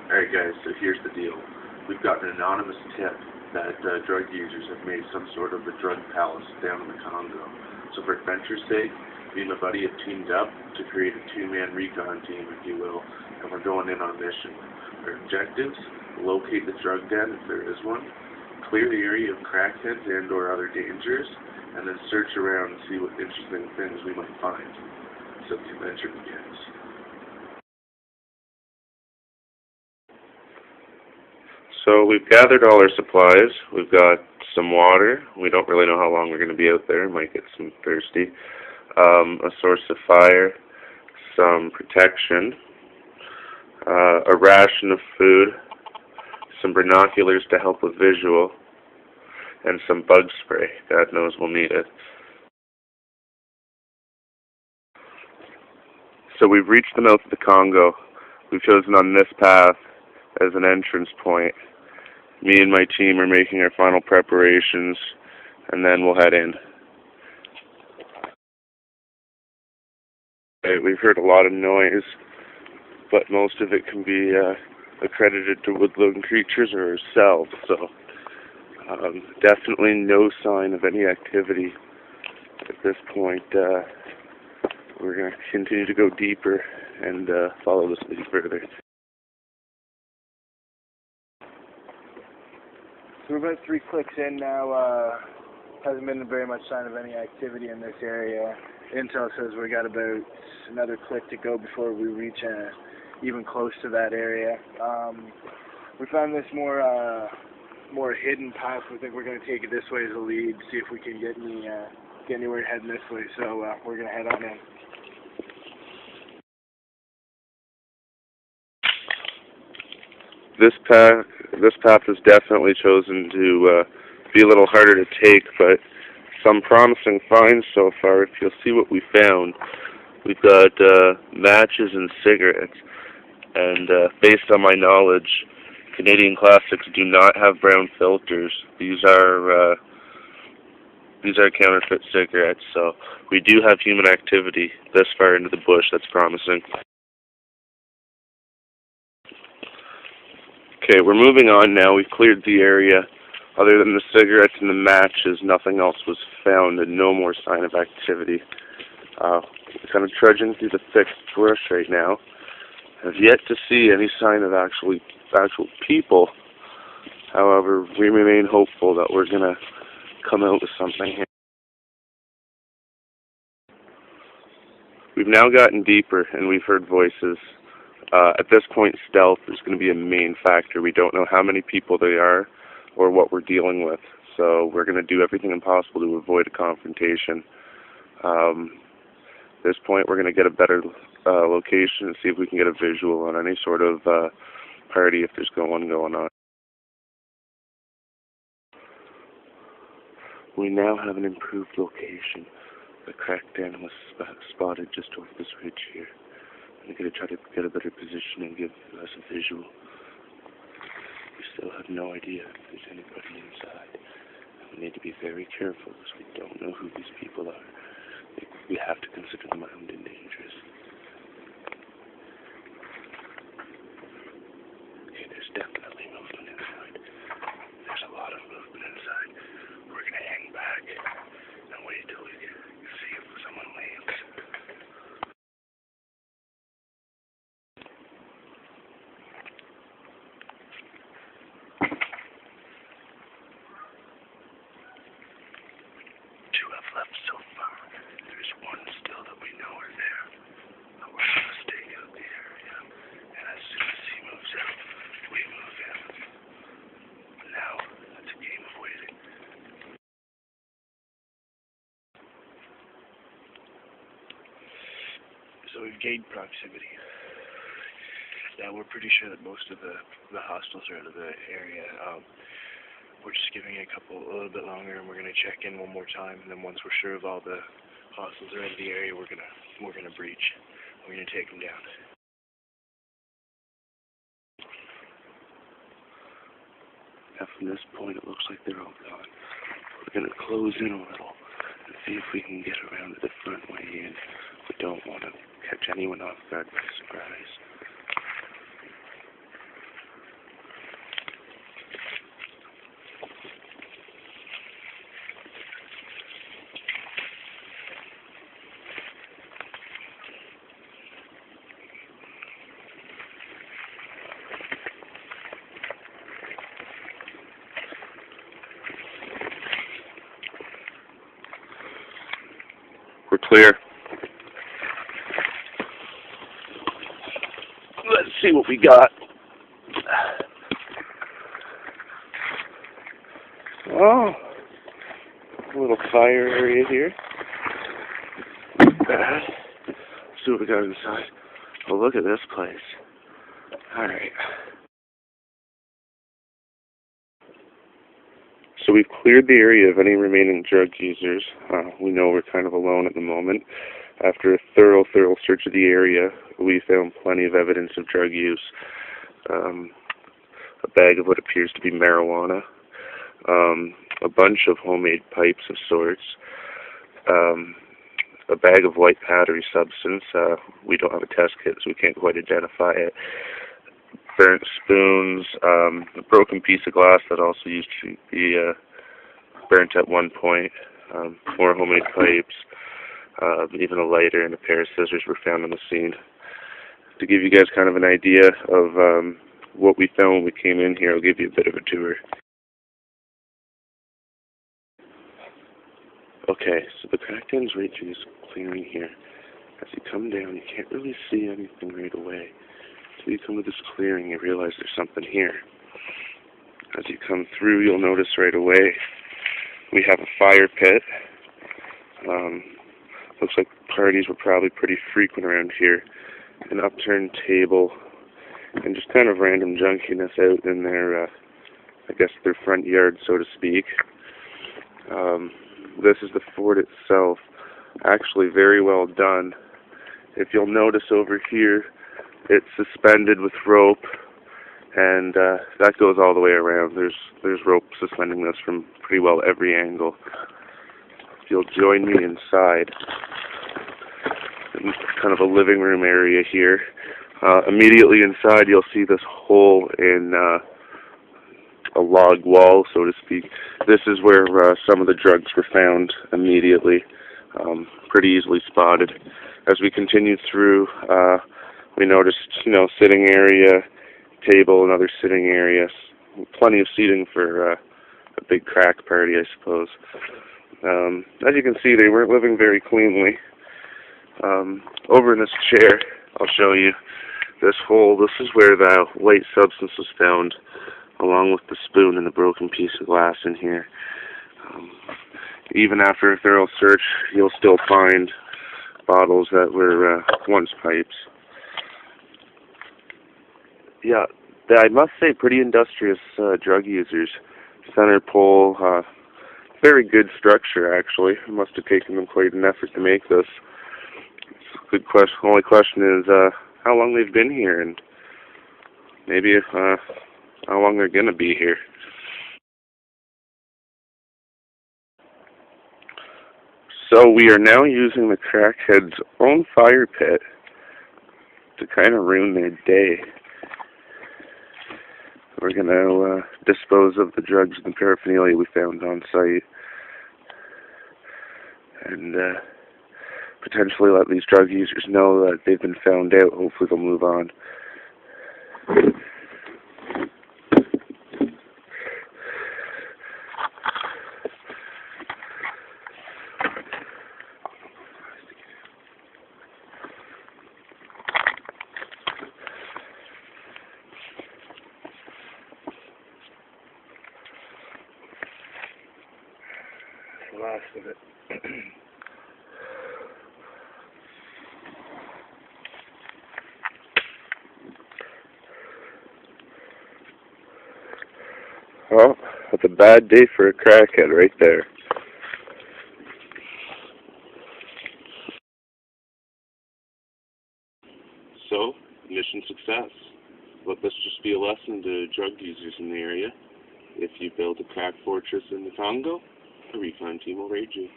Alright guys, so here's the deal. We've got an anonymous tip that drug users have made some sort of a drug palace down in the Congo. So for adventure's sake, me and my buddy have teamed up to create a two-man recon team, if you will, and we're going in on a mission. Our objectives: locate the drug den, if there is one, clear the area of crackheads and or other dangers, and then search around and see what interesting things we might find. So the adventure begins. So we've gathered all our supplies. We've got some water. We don't really know how long we're going to be out there. Might get some thirsty. A source of fire, some protection, a ration of food, some binoculars to help with visual, and some bug spray. God knows we'll need it. So we've reached the mouth of the Congo. We've chosen on this path as an entrance point. Me and my team are making our final preparations, and then we'll head in. We've heard a lot of noise, but most of it can be accredited to woodland creatures or ourselves, so definitely no sign of any activity at this point. We're going to continue to go deeper and follow this lead further. So we're about 3 clicks in now. Hasn't been very much sign of any activity in this area. Intel says we got about another click to go before we reach even close to that area. We found this more hidden path. We think we're going to take it this way as a lead, see if we can get anywhere heading this way. So we're going to head on in. This path is definitely chosen to be a little harder to take, but some promising finds so far. If you'll see what we found, we've got matches and cigarettes, and based on my knowledge, Canadian Classics do not have brown filters. These are counterfeit cigarettes, so we do have human activity this far into the bush. That's promising. Okay, we're moving on now. We've cleared the area. Other than the cigarettes and the matches, nothing else was found and no more sign of activity. We're kind of trudging through the thick bush right now. Have yet to see any sign of actual people. However, we remain hopeful that we're going to come out with something here. We've now gotten deeper and we've heard voices. At this point, stealth is going to be a main factor. We don't know how many people they are or what we're dealing with, so we're going to do everything impossible to avoid a confrontation. At this point, we're going to get a better location and see if we can get a visual on any sort of party if there's one going on. We now have an improved location. The cracked den was spotted just over this ridge here. I'm going to try to get a better position and give us a visual. We still have no idea if there's anybody inside. We need to be very careful because we don't know who these people are. We have to consider them armed and dangerous. Okay, there's definitely movement inside. There's a lot of movement inside. We're going to hang back and wait till we see if someone leaves. Left so far. There's one still that we know are there. But we're going to stake out the area. And as soon as he moves out, we move in. Now, it's a game of waiting. So we've gained proximity. Now we're pretty sure that most of the hostiles are out of the area. We're just giving it a little bit longer, and we're going to check in one more time. And then once we're sure of all the hostiles are out of the area, we're gonna breach. We're gonna take them down. Now from this point, it looks like they're all gone. We're gonna close in a little and see if we can get around to the front way in. We don't want to catch anyone off guard by surprise. clear. Let's see what we got. Oh, a little fire area here. Let's see what we got inside. Oh, look at this place. Alright. So we've cleared the area of any remaining drug users. We know we're kind of alone at the moment. After a thorough search of the area, we found plenty of evidence of drug use. A bag of what appears to be marijuana. A bunch of homemade pipes of sorts. A bag of white powdery substance. We don't have a test kit, so we can't quite identify it. Burnt spoons, a broken piece of glass that also used to be burnt at one point, more homemade pipes, even a lighter and a pair of scissors were found on the scene. To give you guys kind of an idea of what we found when we came in here, I'll give you a bit of a tour. Okay, so the crack ends right through this clearing here. As you come down, you can't really see anything right away. So you come to this clearing, you realize there's something here. As you come through, you'll notice right away we have a fire pit. Looks like parties were probably pretty frequent around here. An upturned table, and just kind of random junkiness out in their, I guess, their front yard, so to speak. This is the fort itself. Actually very well done. If you'll notice over here, it's suspended with rope, and that goes all the way around. There's rope suspending this from pretty well every angle. If you'll join me inside, in kind of a living room area here. Immediately inside, you'll see this hole in a log wall, so to speak. This is where some of the drugs were found immediately, pretty easily spotted. As we continued through, we noticed, sitting area, table, another sitting area, plenty of seating for a big crack party, I suppose. As you can see, they weren't living very cleanly. Over in this chair, I'll show you this hole. This is where the white substance was found, along with the spoon and the broken piece of glass in here. Even after a thorough search, you'll still find bottles that were once pipes. Yeah, I must say, pretty industrious drug users. Center pole, very good structure, actually. It must have taken them quite an effort to make this. Good question. Only question is how long they've been here, and maybe how long they're going to be here. So we are now using the crackheads' own fire pit to kind of ruin their day. We're going to dispose of the drugs and paraphernalia we found on site, and potentially let these drug users know that they've been found out. Hopefully they'll move on. The last of it. Well, that's a bad day for a crackhead right there. So, mission success. Let this just be a lesson to drug users in the area. If you build a crack fortress in the Congo, the Recon team will raid you.